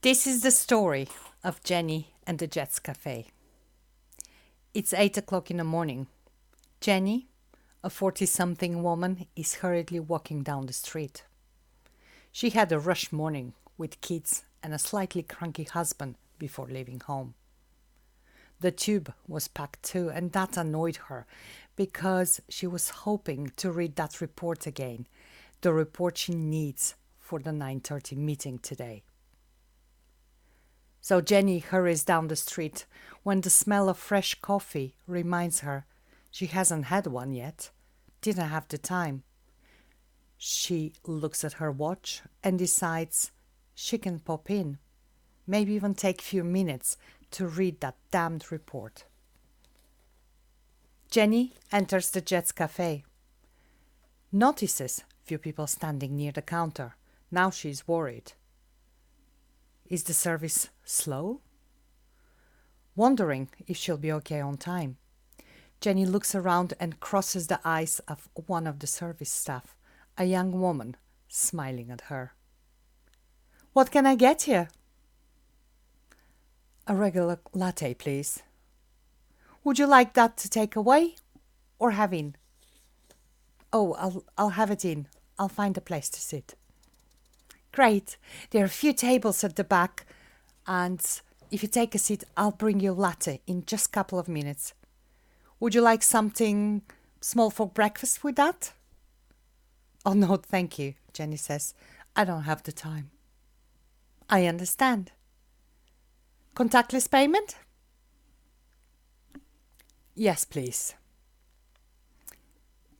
This is the story of Jenny and the Jets Cafe. It's 8 o'clock in the morning. Jenny, a 40-something woman, is hurriedly walking down the street. She had a rush morning with kids and a slightly cranky husband before leaving home. The tube was packed too, and that annoyed her because she was hoping to read that report again, the report she needs for the 9:30 meeting today. So Jenny hurries down the street when the smell of fresh coffee reminds her she hasn't had one yet, didn't have the time. She looks at her watch and decides she can pop in, maybe even take a few minutes to read that damned report. Jenny enters the Jets Cafe. Notices few people standing near the counter. Now she's worried. Is the service slow? Wondering if she'll be okay on time, Jenny looks around and crosses the eyes of one of the service staff, a young woman smiling at her. "What can I get you?" "A regular latte, please." "Would you like that to take away or have in?" "Oh, I'll have it in. I'll find a place to sit." "Great. There are a few tables at the back, and if you take a seat, I'll bring you a latte in just a couple of minutes. Would you like something small for breakfast with that?" "Oh, no, thank you," Jenny says. "I don't have the time." "I understand. Contactless payment?" "Yes, please."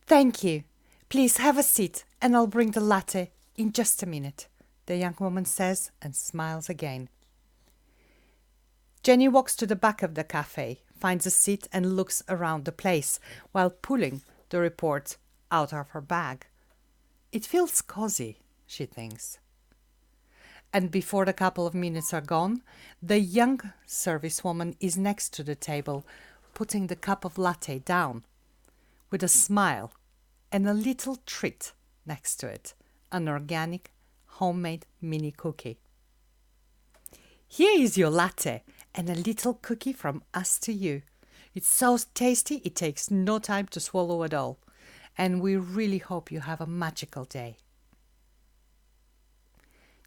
"Thank you. Please have a seat, and I'll bring the latte in just a minute," the young woman says and smiles again. Jenny walks to the back of the cafe, finds a seat and looks around the place while pulling the report out of her bag. It feels cozy, she thinks. And before the couple of minutes are gone, the young servicewoman is next to the table, putting the cup of latte down, with a smile and a little treat next to it, an organic, homemade mini cookie. "Here is your latte and a little cookie from us to you. It's so tasty it takes no time to swallow at all, and we really hope you have a magical day."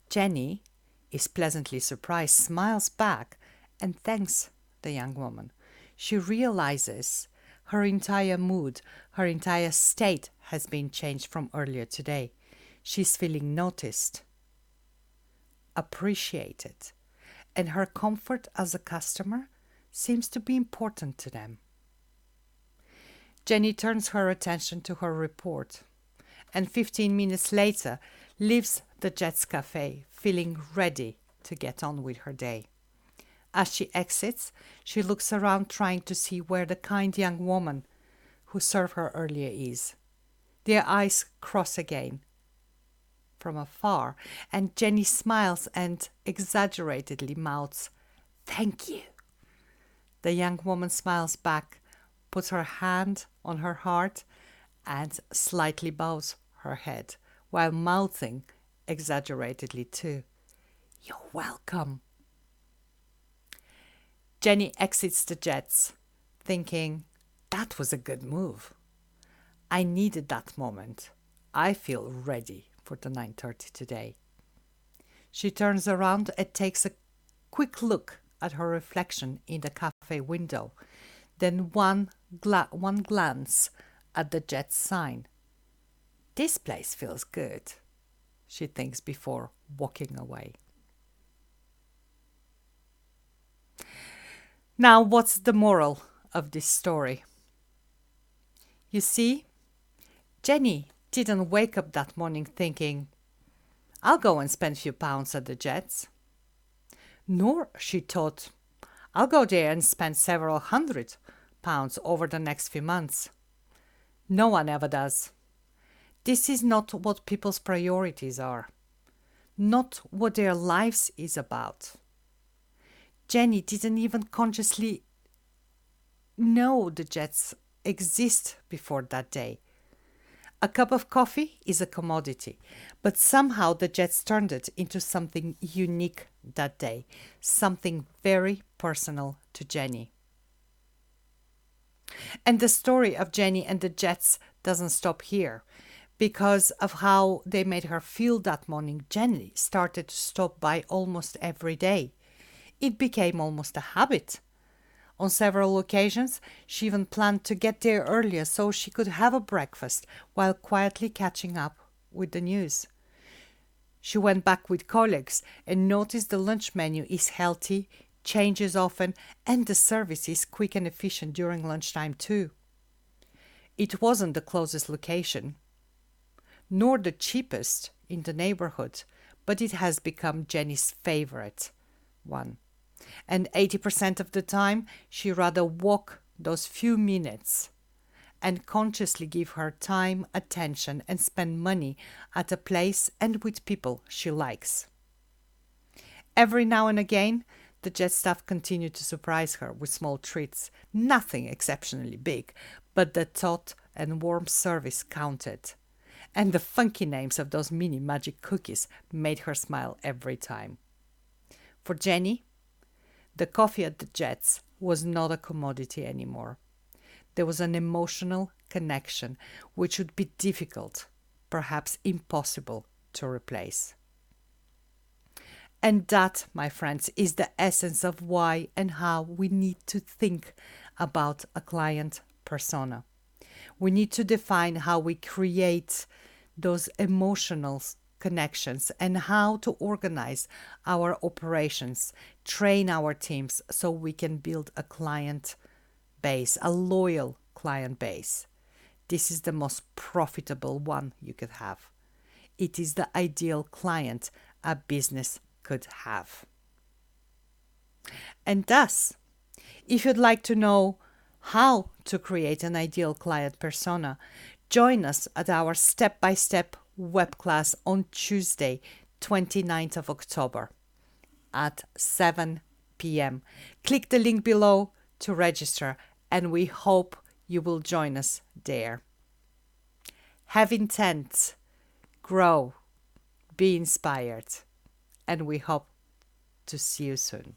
Jenny is pleasantly surprised, smiles back, and thanks the young woman. She realizes her entire mood, her entire state has been changed from earlier today. She's feeling noticed, appreciated, and her comfort as a customer seems to be important to them. Jenny turns her attention to her report and 15 minutes later leaves the Jets Cafe feeling ready to get on with her day. As she exits, she looks around trying to see where the kind young woman who served her earlier is. Their eyes cross again from afar, and Jenny smiles and exaggeratedly mouths, "Thank you." The young woman smiles back, puts her hand on her heart, and slightly bows her head, while mouthing exaggeratedly too, "You're welcome." Jenny exits the Jets, thinking, that was a good move. I needed that moment. I feel ready for the 9:30 today. She turns around and takes a quick look at her reflection in the cafe window, then one glance at the Jets sign. This place feels good, she thinks before walking away. Now, what's the moral of this story? You see, Jenny didn't wake up that morning thinking, I'll go and spend a few pounds at the Jets. Nor she thought, I'll go there and spend several £100 over the next few months. No one ever does. This is not what people's priorities are, not what their lives is about. Jenny didn't even consciously know the Jets exist before that day. A cup of coffee is a commodity, But somehow the Jets turned it into something unique that day, something very personal to Jenny. And the story of Jenny and the Jets doesn't stop here. Because of how they made her feel that morning, Jenny started to stop by almost every day. It became almost a habit. On several occasions, she even planned to get there earlier so she could have a breakfast while quietly catching up with the news. She went back with colleagues and noticed the lunch menu is healthy, changes often, and the service is quick and efficient during lunchtime too. It wasn't the closest location, nor the cheapest in the neighborhood, but it has become Jenny's favorite one. And 80% of the time, she rather walk those few minutes and consciously give her time, attention, and spend money at a place and with people she likes. Every now and again, the Jet staff continue to surprise her with small treats, nothing exceptionally big, but the thought and warm service counted. And the funky names of those mini magic cookies made her smile every time. For Jenny, the coffee at the Jets was not a commodity anymore. There was an emotional connection which would be difficult, perhaps impossible, to replace. And that, my friends, is the essence of why and how we need to think about a client persona. We need to define how we create those emotional connections and how to organize our operations, train our teams so we can build a client base, a loyal client base. This is the most profitable one you could have. It is the ideal client a business could have. And thus, if you'd like to know how to create an ideal client persona, join us at our step-by-step web class on Tuesday, 29th of October at 7 p.m. Click the link below to register, and we hope you will join us there. Have intent, grow, be inspired, and we hope to see you soon.